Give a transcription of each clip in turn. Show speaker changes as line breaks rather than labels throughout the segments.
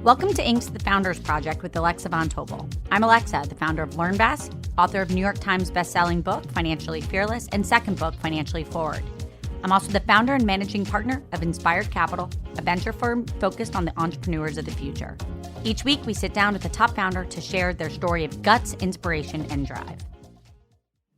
Welcome to Inc.'s The Founders Project with Alexa Von Tobel. I'm Alexa, the founder of LearnVest, author of New York Times bestselling book, Financially Fearless, and second book, Financially Forward. I'm also the founder and managing partner of Inspired Capital, a venture firm focused on the entrepreneurs of the future. Each week, we sit down with a top founder to share their story of guts, inspiration, and drive.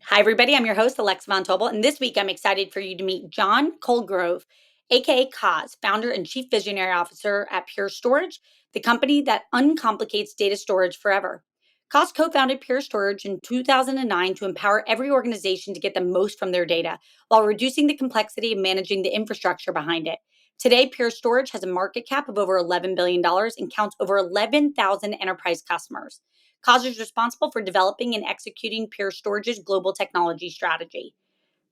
Hi, everybody. I'm your host, Alexa Von Tobel, and this week I'm excited for you to meet John Colgrove, aka Coz, founder and chief visionary officer at Pure Storage, the company that uncomplicates data storage forever. Coz co-founded Pure Storage in 2009 to empower every organization to get the most from their data while reducing the complexity of managing the infrastructure behind it. Today, Pure Storage has a market cap of over $11 billion and counts over 11,000 enterprise customers. Coz is responsible for developing and executing Pure Storage's global technology strategy.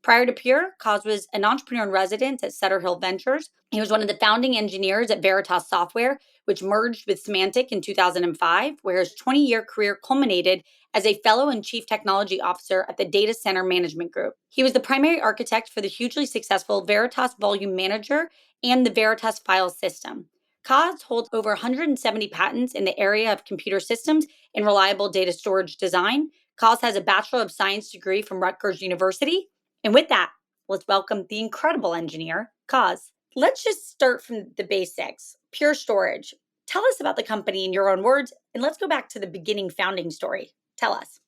Prior to Pure, Coz was an entrepreneur in residence at Sutter Hill Ventures. He was one of the founding engineers at Veritas Software, which merged with Symantec in 2005, where his 20-year career culminated as a fellow and chief technology officer at the Data Center Management Group. He was the primary architect for the hugely successful Veritas Volume Manager and the Veritas File System. Coz holds over 170 patents in the area of computer systems and reliable data storage design. Coz has a Bachelor of Science degree from Rutgers University. And with that, let's welcome the incredible engineer, Coz. Let's just start from the basics. Pure Storage. Tell us about the company in your own words, and let's go back to the beginning founding story. Tell us.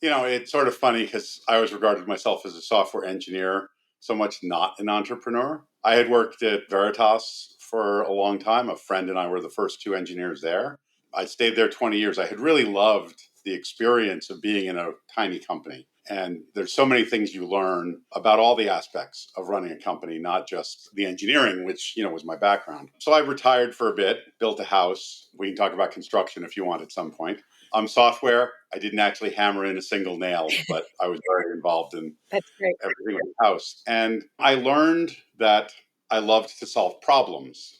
You know, it's sort of funny because I always regarded myself as a software engineer, so much not an entrepreneur. I had worked at Veritas for a long time. A friend and I were the first two engineers there. I stayed there 20 years. I had really loved the experience of being in a tiny company. And there's so many things you learn about all the aspects of running a company, not just the engineering, which, was my background. So I retired for a bit, built a house. We can talk about construction if you want at some point. Software. I didn't actually hammer in a single nail, but I was very involved in everything in the house. And I learned that I loved to solve problems.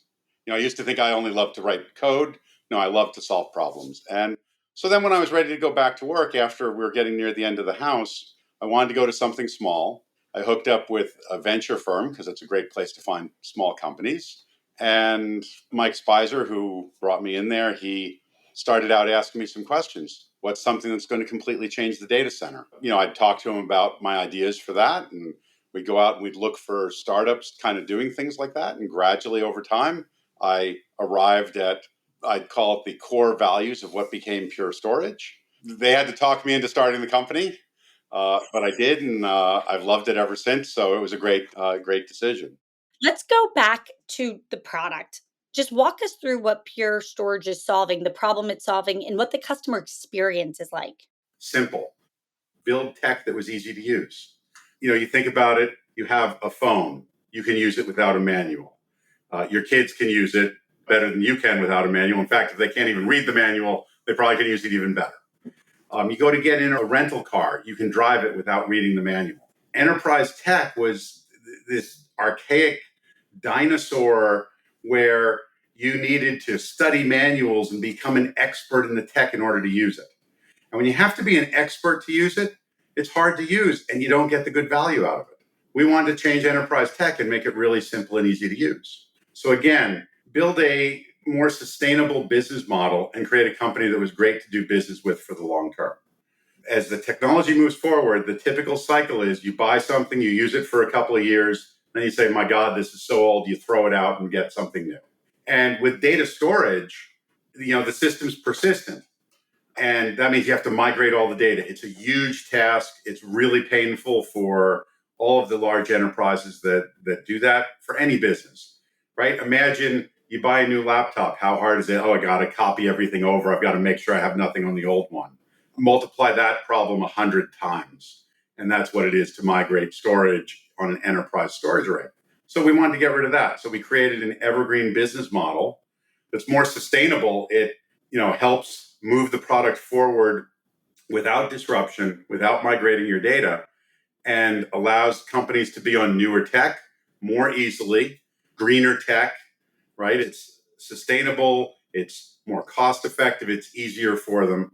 I used to think I only loved to write code. No, I love to solve problems. And so then when I was ready to go back to work after we were getting near the end of the house, I wanted to go to something small. I hooked up with a venture firm because it's a great place to find small companies. And Mike Spicer, who brought me in there, he started out asking me some questions. What's something that's going to completely change the data center? I'd talk to him about my ideas for that. And we'd go out and we'd look for startups kind of doing things like that. And gradually over time, I arrived at, I'd call it the core values of what became Pure Storage. They had to talk me into starting the company, but I did, and I've loved it ever since. So it was a great decision.
Let's go back to the product. Just walk us through what Pure Storage is solving, the problem it's solving, and what the customer experience is like.
Simple. Build tech that was easy to use. You think about it, you have a phone. You can use it without a manual. Your kids can use it better than you can without a manual. In fact, if they can't even read the manual, they probably can use it even better. You go to get in a rental car, you can drive it without reading the manual. Enterprise tech was this archaic dinosaur where you needed to study manuals and become an expert in the tech in order to use it. And when you have to be an expert to use it, it's hard to use and you don't get the good value out of it. We wanted to change enterprise tech and make it really simple and easy to use. So again, build a more sustainable business model and create a company that was great to do business with for the long term. As the technology moves forward, the typical cycle is you buy something, you use it for a couple of years, then you say, my God, this is so old, you throw it out and get something new. And with data storage, the system's persistent. And that means you have to migrate all the data. It's a huge task. It's really painful for all of the large enterprises that do that for any business, right? Imagine you buy a new laptop. How hard is it? Oh, I got to copy everything over. I've got to make sure I have nothing on the old one. Multiply that problem 100 times. And that's what it is to migrate storage on an enterprise storage array. So we wanted to get rid of that. So we created an evergreen business model that's more sustainable. It, helps move the product forward without disruption, without migrating your data, and allows companies to be on newer tech more easily, greener tech, right? It's sustainable, it's more cost effective, it's easier for them.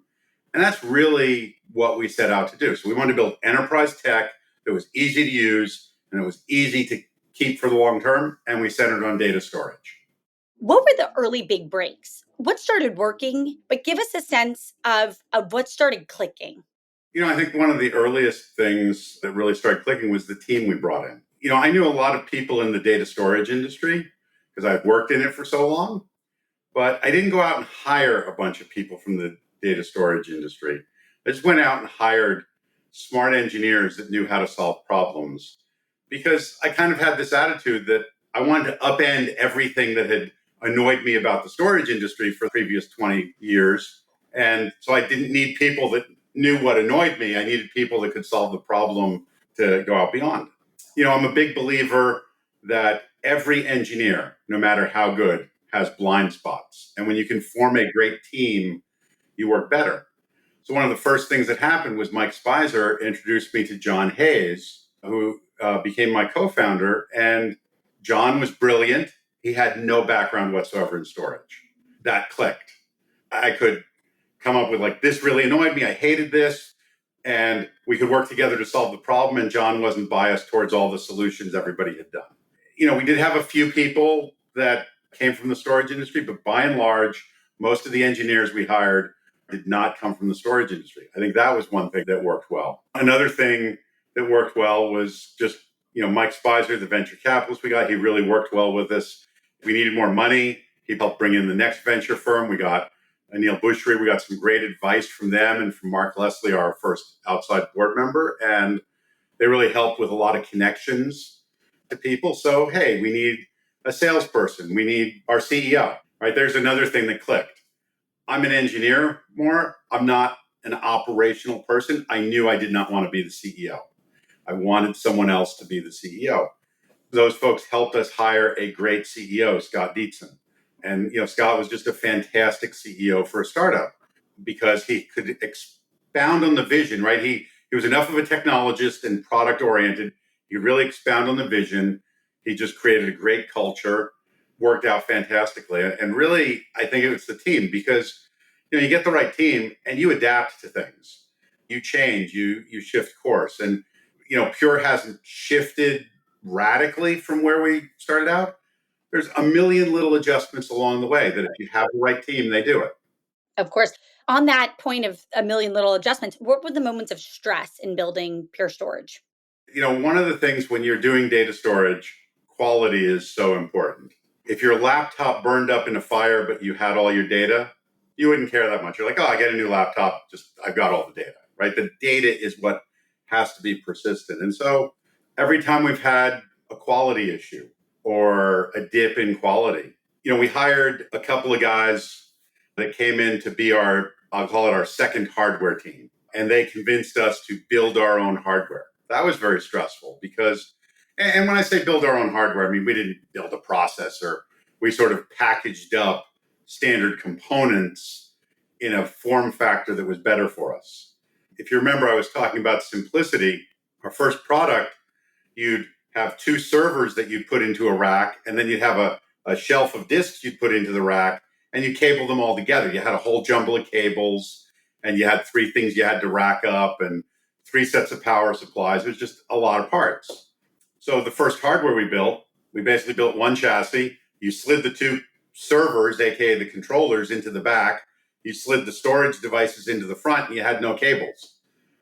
And that's really what we set out to do. So we wanted to build enterprise tech that was easy to use and it was easy to keep for the long term. And we centered on data storage.
What were the early big breaks? what started working, but give us a sense of what started clicking.
I think one of the earliest things that really started clicking was the team we brought in. I knew a lot of people in the data storage industry because I've worked in it for so long, but I didn't go out and hire a bunch of people from the data storage industry. I just went out and hired smart engineers that knew how to solve problems because I kind of had this attitude that I wanted to upend everything that had annoyed me about the storage industry for the previous 20 years. And so I didn't need people that knew what annoyed me. I needed people that could solve the problem to go out beyond. I'm a big believer that every engineer, no matter how good, has blind spots. And when you can form a great team, you work better. So one of the first things that happened was Mike Spicer introduced me to John Hayes, who became my co-founder. And John was brilliant. He had no background whatsoever in storage. That clicked. I could come up with this really annoyed me. I hated this. And we could work together to solve the problem. And John wasn't biased towards all the solutions everybody had done. We did have a few people that came from the storage industry, but by and large, most of the engineers we hired did not come from the storage industry. I think that was one thing that worked well. Another thing that worked well was just, Mike Spicer, the venture capitalist we got, he really worked well with us. We needed more money. He helped bring in the next venture firm. We got Anil Bushri. We got some great advice from them and from Mark Leslie, our first outside board member. And they really helped with a lot of connections to people. So, hey, we need a salesperson. We need our CEO, right? There's another thing that clicked. I'm an engineer more. I'm not an operational person. I knew I did not want to be the CEO. I wanted someone else to be the CEO. Those folks helped us hire a great CEO, Scott Dietzen. And, Scott was just a fantastic CEO for a startup because he could expound on the vision, right? He was enough of a technologist and product oriented. He could really expound on the vision. He just created a great culture, worked out fantastically. And really, I think it's the team because, you get the right team and you adapt to things. You change, you shift course. And, Pure hasn't shifted radically from where we started out. There's a million little adjustments along the way that if you have the right team, they do it.
Of course. On that point of a million little adjustments, what were the moments of stress in building Pure Storage?
One of the things when you're doing data storage, quality is so important. If your laptop burned up in a fire, but you had all your data, you wouldn't care that much. You're like, oh, I get a new laptop. I've got all the data, right? The data is what has to be persistent. And so every time we've had a quality issue or a dip in quality, we hired a couple of guys that came in to be I'll call it our second hardware team. And they convinced us to build our own hardware. That was very stressful because, and when I say build our own hardware, I mean, we didn't build a processor. We sort of packaged up standard components in a form factor that was better for us. If you remember, I was talking about simplicity. Our first product, you'd have two servers that you'd put into a rack, and then you'd have a shelf of disks you'd put into the rack, and you cable them all together. You had a whole jumble of cables, and you had three things you had to rack up, and three sets of power supplies. It was just a lot of parts. So the first hardware we basically built one chassis. You slid the two servers, aka the controllers, into the back. You slid the storage devices into the front, and you had no cables.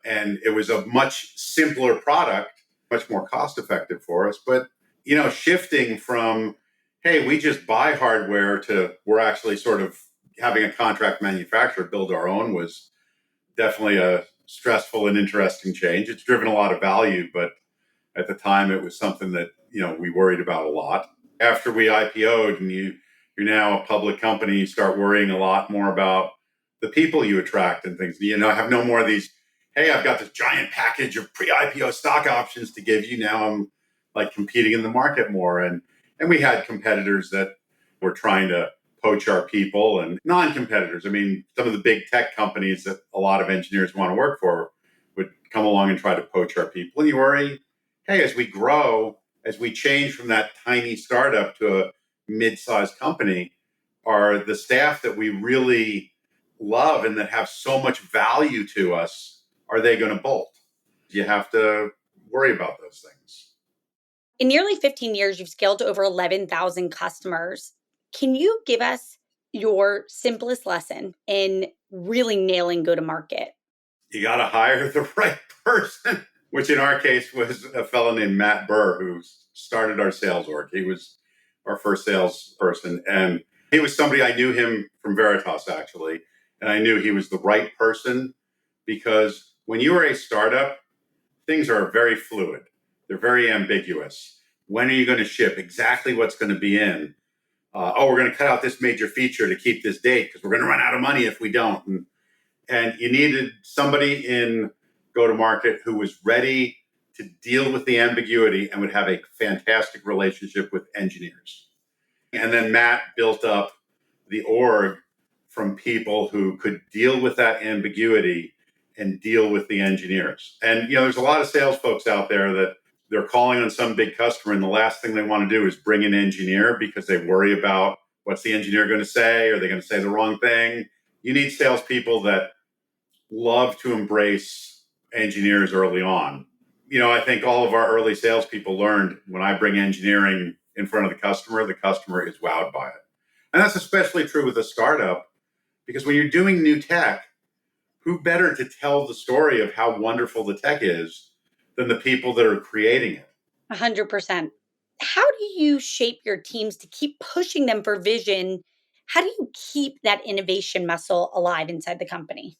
And it was a much simpler product, much more cost effective for us. But, shifting from, hey, we just buy hardware to we're actually sort of having a contract manufacturer build our own was definitely a stressful and interesting change. It's driven a lot of value, but at the time it was something that, we worried about a lot. After we IPO'd and you're now a public company, you start worrying a lot more about the people you attract and things. Have no more of these, hey, I've got this giant package of pre-IPO stock options to give you. Now I'm competing in the market more. And we had competitors that were trying to poach our people and non-competitors. I mean, some of the big tech companies that a lot of engineers want to work for would come along and try to poach our people. And you worry, hey, as we grow, as we change from that tiny startup to a mid-sized company, are the staff that we really love and that have so much value to us, are they going to bolt? You have to worry about those things.
In nearly 15 years, you've scaled to over 11,000 customers. Can you give us your simplest lesson in really nailing go-to-market?
You got to hire the right person, which in our case was a fellow named Matt Burr, who started our sales org. He was our first salesperson. And he was somebody, I knew him from Veritas, actually. And I knew he was the right person because when you are a startup, things are very fluid. They're very ambiguous. When are you going to ship? Exactly what's going to be in? We're going to cut out this major feature to keep this date because we're going to run out of money if we don't. And you needed somebody in go-to-market who was ready to deal with the ambiguity and would have a fantastic relationship with engineers. And then Matt built up the org from people who could deal with that ambiguity and deal with the engineers. And, there's a lot of sales folks out there that they're calling on some big customer and the last thing they want to do is bring an engineer because they worry about what's the engineer going to say? Are they going to say the wrong thing? You need salespeople that love to embrace engineers early on. I think all of our early salespeople learned when I bring engineering in front of the customer is wowed by it. And that's especially true with a startup because when you're doing new tech, who better to tell the story of how wonderful the tech is than the people that are creating it?
100%. How do you shape your teams to keep pushing them for vision? How do you keep that innovation muscle alive inside the company?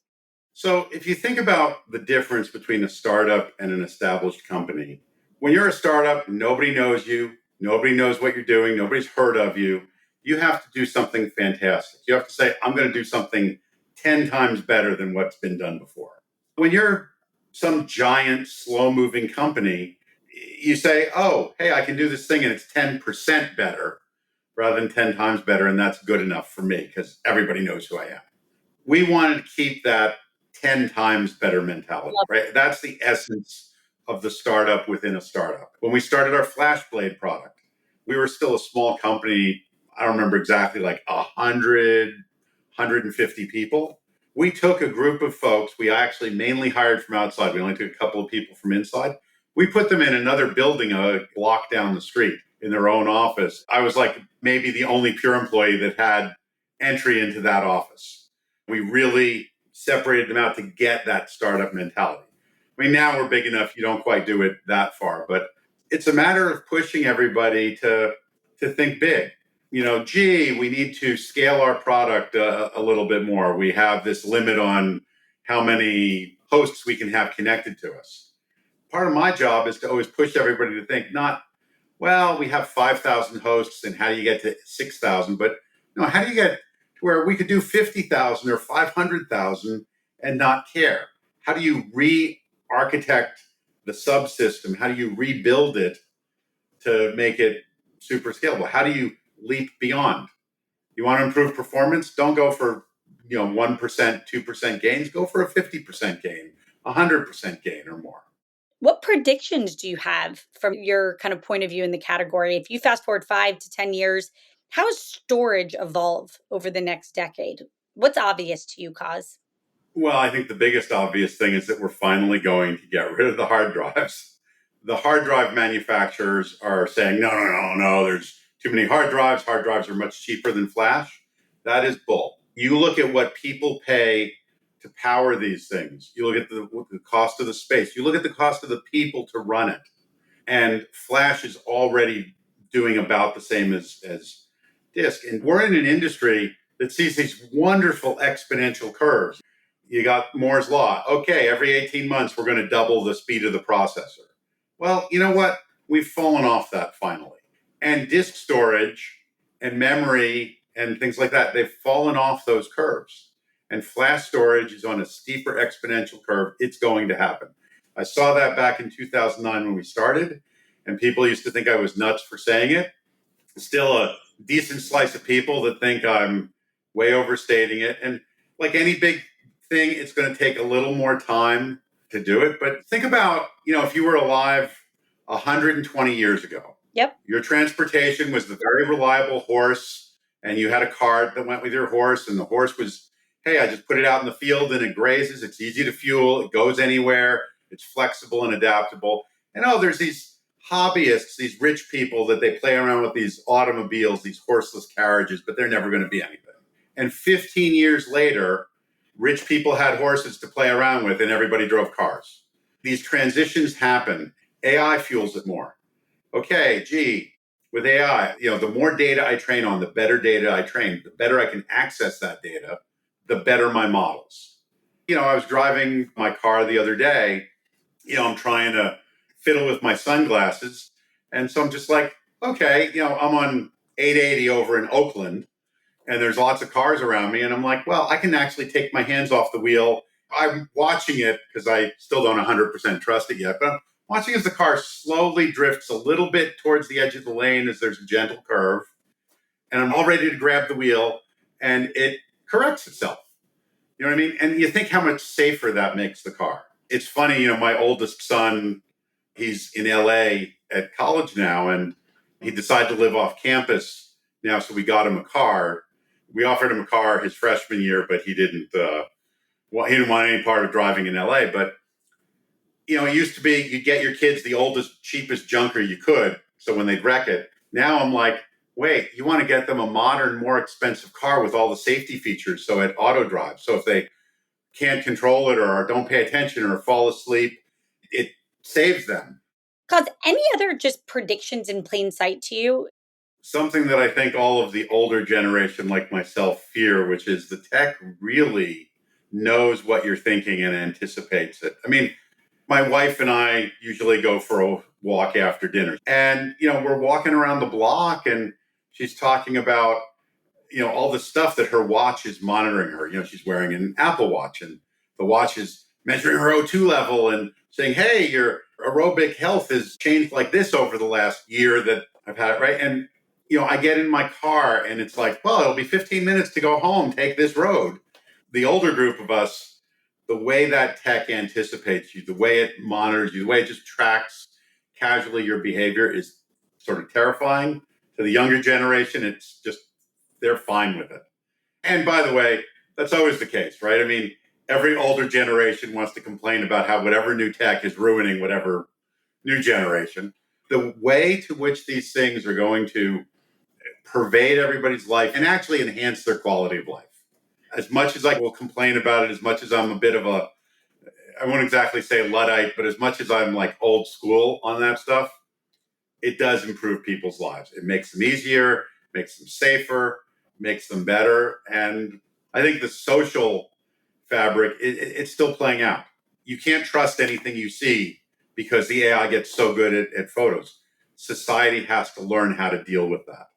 So, if you think about the difference between a startup and an established company, when you're a startup, nobody knows you, nobody knows what you're doing, nobody's heard of you. You have to do something fantastic. You have to say, I'm going to do something 10 times better than what's been done before. When you're some giant, slow moving company, you say, oh, hey, I can do this thing and it's 10% better rather than 10 times better. And that's good enough for me because everybody knows who I am. We wanted to keep that 10 times better mentality, right? That's the essence of the startup within a startup. When we started our FlashBlade product, we were still a small company. I don't remember exactly, like 150 people. We took a group of folks. We actually mainly hired from outside. We only took a couple of people from inside. We put them in another building a block down the street in their own office. I was like maybe the only pure employee that had entry into that office. We really separated them out to get that startup mentality. I mean, now we're big enough, you don't quite do it that far, but it's a matter of pushing everybody to think big. We need to scale our product a little bit more. We have this limit on how many hosts we can have connected to us. Part of my job is to always push everybody to think not, well, we have 5,000 hosts and how do you get to 6,000? But how do you get to where we could do 50,000 or 500,000 and not care? How do you re-architect the subsystem? How do you rebuild it to make it super scalable? How do you leap beyond? You want to improve performance? Don't go for 1%, 2% gains. Go for a 50% gain, 100% gain or more.
What predictions do you have from your kind of point of view in the category? If you fast forward 5 to 10 years, how does storage evolve over the next decade? What's obvious to you, Kaz?
Well, I think the biggest obvious thing is that we're finally going to get rid of the hard drives. The hard drive manufacturers are saying, no, no, no, no, there's too many hard drives. Hard drives are much cheaper than flash. That is bull. You look at what people pay to power these things. You look at the cost of the space. You look at the cost of the people to run it. And flash is already doing about the same as disk. And we're in an industry that sees these wonderful exponential curves. You got Moore's Law. Okay, every 18 months, we're going to double the speed of the processor. Well, you know what? We've fallen off that finally. And disk storage and memory and things like that, they've fallen off those curves. And flash storage is on a steeper exponential curve. It's going to happen. I saw that back in 2009 when we started, and people used to think I was nuts for saying it. Still a decent slice of people that think I'm way overstating it. And like any big thing, it's going to take a little more time to do it. But think about, if you were alive 120 years ago,
Yep.
Your transportation was the very reliable horse, and you had a cart that went with your horse, and the horse was, hey, I just put it out in the field and it grazes. It's easy to fuel. It goes anywhere. It's flexible and adaptable. And there's these hobbyists, these rich people that they play around with these automobiles, these horseless carriages, but they're never going to be anything. And 15 years later, rich people had horses to play around with and everybody drove cars. These transitions happen. AI fuels it more. Okay, gee, with AI, the more data I train on, the better data I train, the better I can access that data, the better my models. I was driving my car the other day, I'm trying to fiddle with my sunglasses. And so I'm just like, okay, I'm on 880 over in Oakland and there's lots of cars around me. And I'm like, well, I can actually take my hands off the wheel. I'm watching it because I still don't 100% trust it yet, but I'm watching as the car slowly drifts a little bit towards the edge of the lane as there's a gentle curve. And I'm all ready to grab the wheel and it corrects itself. You know what I mean? And you think how much safer that makes the car. It's funny, my oldest son, he's in LA at college now, and he decided to live off campus now. So we got him a car. We offered him a car his freshman year, but he didn't want any part of driving in LA. But, it used to be you'd get your kids the oldest, cheapest junker you could. So when they'd wreck it, now I'm like, wait, you want to get them a modern, more expensive car with all the safety features. So it auto drives. So if they can't control it or don't pay attention or fall asleep, it saves them.
Cause any other just predictions in plain sight to you?
Something that I think all of the older generation like myself fear, which is the tech really knows what you're thinking and anticipates it. I mean, my wife and I usually go for a walk after dinner and, we're walking around the block and she's talking about, all the stuff that her watch is monitoring her. She's wearing an Apple Watch and the watch is measuring her O2 level and saying, hey, your aerobic health has changed like this over the last year that I've had it, right? And, I get in my car and it's like, well, it'll be 15 minutes to go home, take this road. The older group of us, the way that tech anticipates you, the way it monitors you, the way it just tracks casually your behavior is sort of terrifying. To the younger generation, it's just, they're fine with it. And by the way, that's always the case, right? I mean, every older generation wants to complain about how whatever new tech is ruining whatever new generation. The way to which these things are going to pervade everybody's life and actually enhance their quality of life. As much as I will complain about it, as much as I'm a bit of a, I won't exactly say Luddite, but as much as I'm like old school on that stuff, it does improve people's lives. It makes them easier, makes them safer, makes them better. And I think the social fabric, it's still playing out. You can't trust anything you see because the AI gets so good at photos. Society has to learn how to deal with that.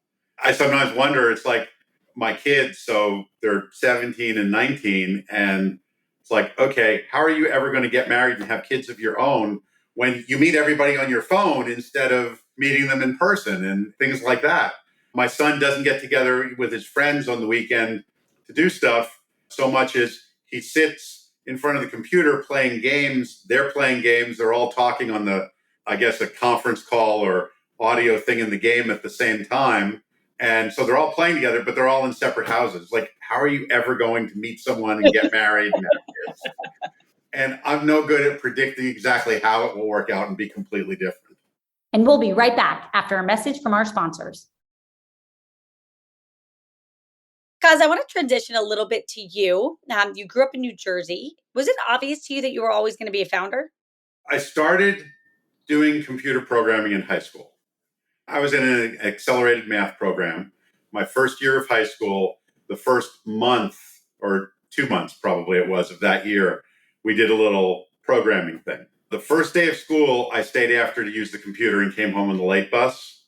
I sometimes wonder, it's like my kids, so they're 17 and 19, and it's like, okay, how are you ever going to get married and have kids of your own when you meet everybody on your phone instead of meeting them in person and things like that? My son doesn't get together with his friends on the weekend to do stuff so much as he sits in front of the computer playing games. They're playing games. They're all talking on I guess, a conference call or audio thing in the game at the same time. And so they're all playing together, but they're all in separate houses. Like, how are you ever going to meet someone and get married and have kids? And I'm no good at predicting exactly how it will work out and be completely different.
And we'll be right back after a message from our sponsors. Cause I want to transition a little bit to you. You grew up in New Jersey. Was it obvious to you that you were always going to be a founder?
I started doing computer programming in high school. I was in an accelerated math program. My first year of high school, the first month or 2 months probably it was of that year, we did a little programming thing. The first day of school, I stayed after to use the computer and came home on the late bus.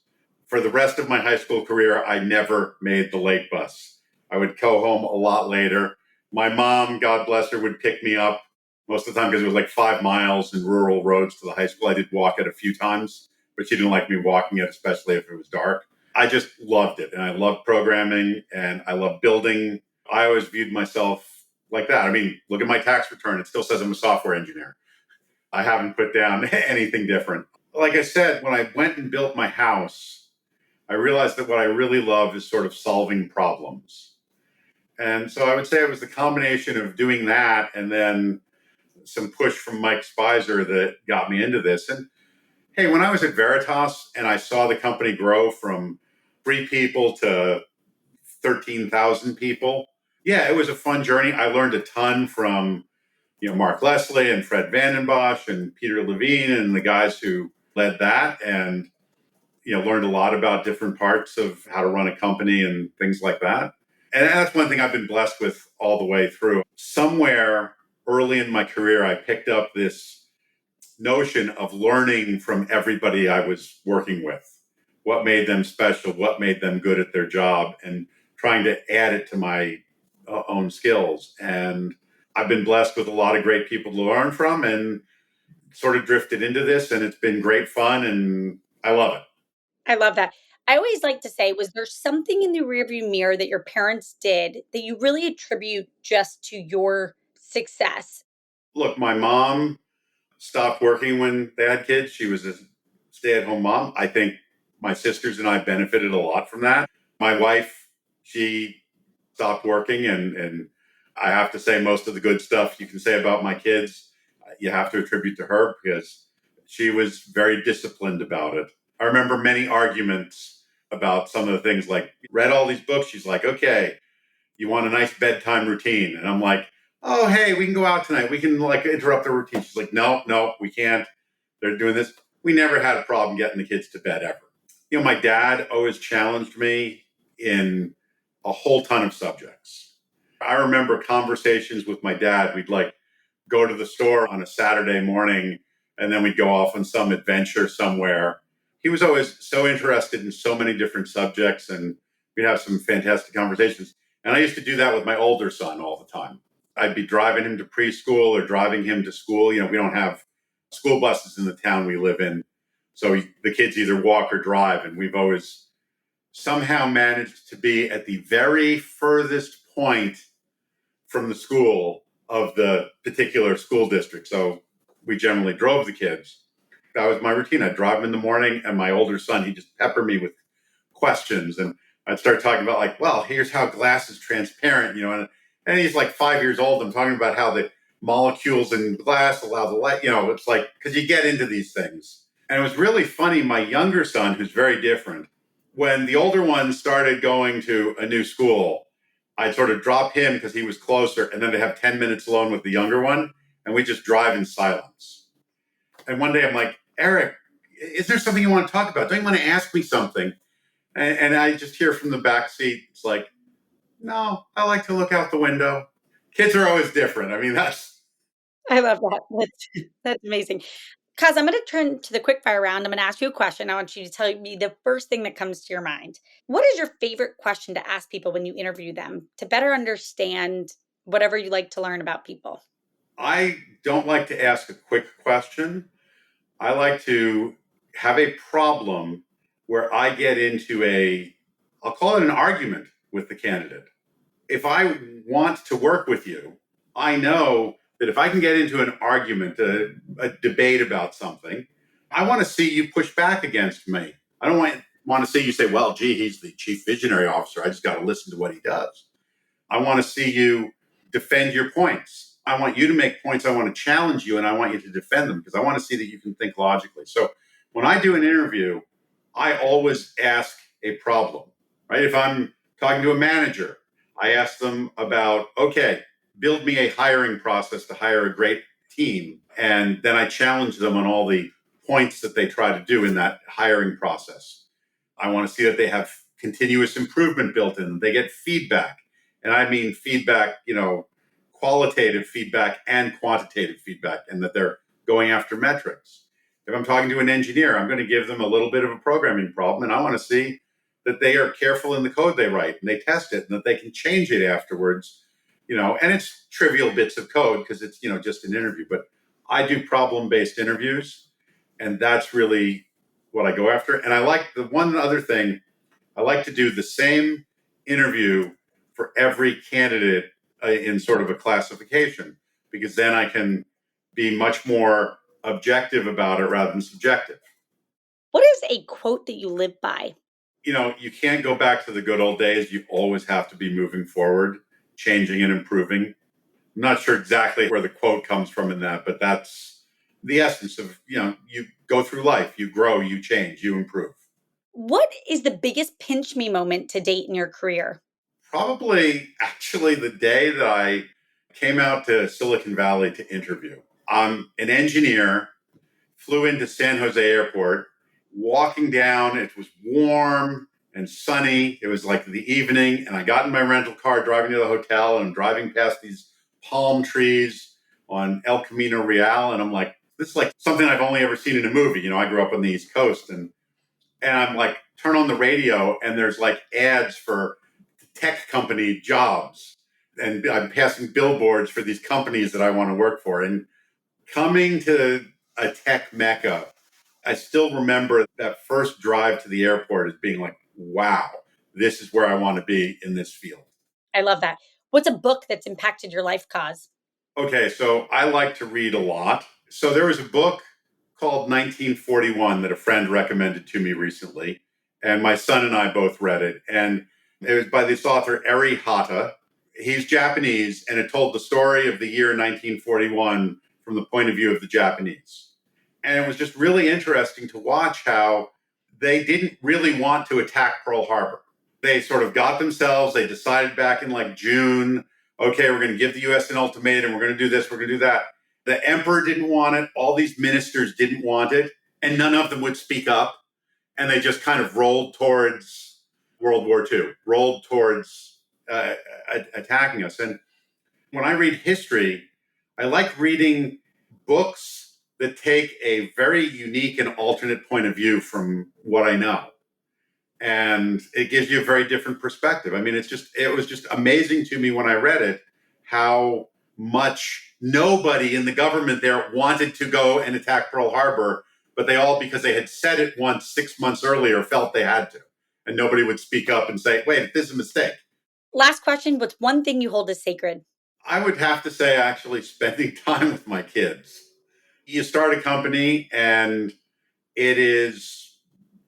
For the rest of my high school career, I never made the late bus. I would go home a lot later. My mom, God bless her, would pick me up most of the time because it was like 5 miles in rural roads to the high school. I did walk it a few times, but she didn't like me walking it, especially if it was dark. I just loved it. And I loved programming and I loved building. I always viewed myself like that. I mean, look at my tax return. It still says I'm a software engineer. I haven't put down anything different. Like I said, when I went and built my house, I realized that what I really love is sort of solving problems. And so I would say it was the combination of doing that and then some push from Mike Spicer that got me into this. And hey, when I was at Veritas and I saw the company grow from 3 people to 13,000 people, Yeah, it was a fun journey. I learned a ton from, Mark Leslie and Fred Vandenbosch and Peter Levine and the guys who led that, and learned a lot about different parts of how to run a company and things like that. And that's one thing I've been blessed with all the way through. Somewhere early in my career, I picked up this notion of learning from everybody I was working with. What made them special? What made them good at their job? And trying to add it to my own skills. And I've been blessed with a lot of great people to learn from, and sort of drifted into this, and it's been great fun, and I love it.
I love that. I always like to say, was there something in the rearview mirror that your parents did that you really attribute just to your success?
Look, my mom stopped working when they had kids. She was a stay at home mom. I think my sisters and I benefited a lot from that. My wife, she stopped working, and I have to say, most of the good stuff you can say about my kids, you have to attribute to her, because she was very disciplined about it. I remember many arguments about some of the things, like, read all these books. She's like, okay, you want a nice bedtime routine? And I'm like, oh, hey, we can go out tonight. We can, like, interrupt the routine. She's like, no, no, we can't. They're doing this. We never had a problem getting the kids to bed ever. My dad always challenged me in a whole ton of subjects. I remember conversations with my dad. We'd, like, go to the store on a Saturday morning, and then we'd go off on some adventure somewhere. He was always so interested in so many different subjects, and we'd have some fantastic conversations. And I used to do that with my older son all the time. I'd be driving him to preschool or driving him to school. We don't have school buses in the town we live in. So the kids either walk or drive. And we've always somehow managed to be at the very furthest point from the school of the particular school district. So we generally drove the kids. That was my routine. I'd drive them in the morning, and my older son, he'd just pepper me with questions. And I'd start talking about, like, well, here's how glass is transparent, and he's like 5 years old. I'm talking about how the molecules in glass allow the light, it's like, because you get into these things. And it was really funny. My younger son, who's very different, when the older one started going to a new school, I'd sort of drop him because he was closer, and then to have 10 minutes alone with the younger one, and we just drive in silence. And one day I'm like, Eric, is there something you want to talk about? Don't you want to ask me something? And I just hear from the back seat, it's like, no, I like to look out the window. Kids are always different. I mean,
I love that. That's amazing. Kaz, I'm going to turn to the quickfire round. I'm going to ask you a question. I want you to tell me the first thing that comes to your mind. What is your favorite question to ask people when you interview them to better understand whatever you like to learn about people?
I don't like to ask a quick question. I like to have a problem where I get into I'll call it an argument with the candidate. If I want to work with you, I know that if I can get into an argument, a debate about something, I want to see you push back against me. I don't want to see you say, well, gee, he's the chief visionary officer. I just got to listen to what he does. I want to see you defend your points. I want you to make points. I want to challenge you, and I want you to defend them, because I want to see that you can think logically. So when I do an interview, I always ask a problem, right? If I'm talking to a manager, I ask them about, okay, build me a hiring process to hire a great team. And then I challenge them on all the points that they try to do in that hiring process. I want to see that they have continuous improvement built in, they get feedback. And I mean feedback, qualitative feedback and quantitative feedback, and that they're going after metrics. If I'm talking to an engineer, I'm going to give them a little bit of a programming problem, and I want to see that they are careful in the code they write, and they test it, and that they can change it afterwards. And it's trivial bits of code because it's, just an interview. But I do problem-based interviews, and that's really what I go after. And I like the one other thing, I like to do the same interview for every candidate in sort of a classification, because then I can be much more objective about it rather than subjective.
What is a quote that you live by?
You can't go back to the good old days. You always have to be moving forward, changing and improving. I'm not sure exactly where the quote comes from in that, but that's the essence of, you go through life, you grow, you change, you improve.
What is the biggest pinch me moment to date in your career?
Probably actually the day that I came out to Silicon Valley to interview. I'm an engineer, flew into San Jose Airport, walking down, it was warm and sunny. It was like the evening, and I got in my rental car driving to the hotel, and I'm driving past these palm trees on El Camino Real, and I'm like, this is like something I've only ever seen in a movie. You know, I grew up on the East Coast, and I'm like, turn on the radio, and there's like ads for tech company jobs. And I'm passing billboards for these companies that I want to work for. And coming to a tech mecca, I still remember that first drive to the airport as being like, wow, this is where I want to be in this field.
I love that. What's a book that's impacted your life, Cause?
Okay, so I like to read a lot. So there was a book called 1941 that a friend recommended to me recently. And my son and I both read it. And it was by this author, Eri Hata. He's Japanese, and it told the story of the year 1941 from the point of view of the Japanese. And it was just really interesting to watch how they didn't really want to attack Pearl Harbor. They sort of got themselves, they decided back in like June, okay, we're going to give the US an ultimatum, we're going to do this, we're going to do that. The emperor didn't want it, all these ministers didn't want it, and none of them would speak up. And they just kind of rolled towards World War II, rolled towards attacking us. And when I read history, I like reading books that take a very unique and alternate point of view from what I know. And it gives you a very different perspective. I mean, it was just amazing to me when I read it, how much nobody in the government there wanted to go and attack Pearl Harbor, but they all, because they had said it once 6 months earlier, felt they had to. And nobody would speak up and say, wait, this is a mistake.
Last question, what's one thing you hold as sacred?
I would have to say actually spending time with my kids. You start a company and it is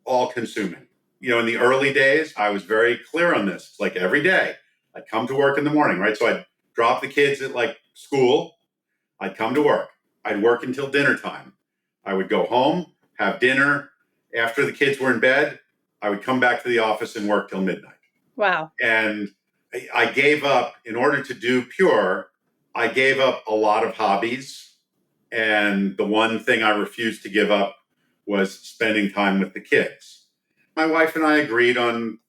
all consuming. You know, in the early days, I was very clear on this. It's like every day I'd come to work in the morning, right? So I'd drop the kids at like school. I'd come to work. I'd work until dinner time. I would go home, have dinner. After the kids were in bed, I would come back to the office and work till midnight.
Wow.
And I gave up, in order to do Pure, I gave up a lot of hobbies. And the one thing I refused to give up was spending time with the kids. My wife and I agreed on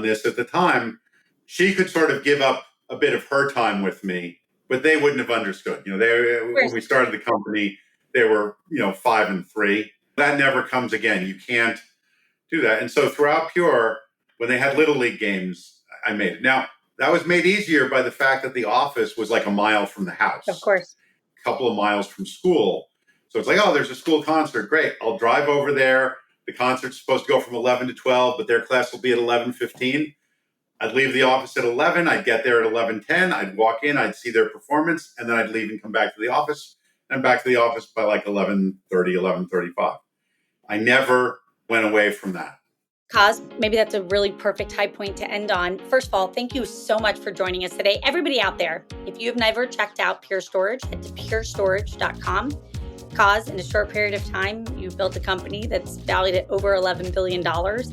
this at the time. She could sort of give up a bit of her time with me, but they wouldn't have understood. You know, when we started the company, they were, 5 and 3. That never comes again. You can't do that. And so throughout Pure, when they had Little League games, I made it. Now, that was made easier by the fact that the office was like a mile from the house.
Of course.
A couple of miles from school. So it's like, oh, there's a school concert. Great. I'll drive over there. The concert's supposed to go from 11 to 12, but their class will be at 11:15. I'd leave the office at 11. I'd get there at 11:10. I'd walk in. I'd see their performance. And then I'd leave and come back to the office. And back to the office by like 11:30, 11:35. I never went away from that.
Cause, maybe that's a really perfect high point to end on. First of all, thank you so much for joining us today. Everybody out there, if you have never checked out Pure Storage, head to purestorage.com. Cause, in a short period of time, you built a company that's valued at over $11 billion.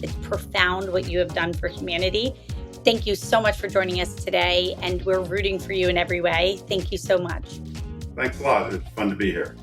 It's profound what you have done for humanity. Thank you so much for joining us today, and we're rooting for you in every way. Thank you so much.
Thanks a lot. It's fun to be here.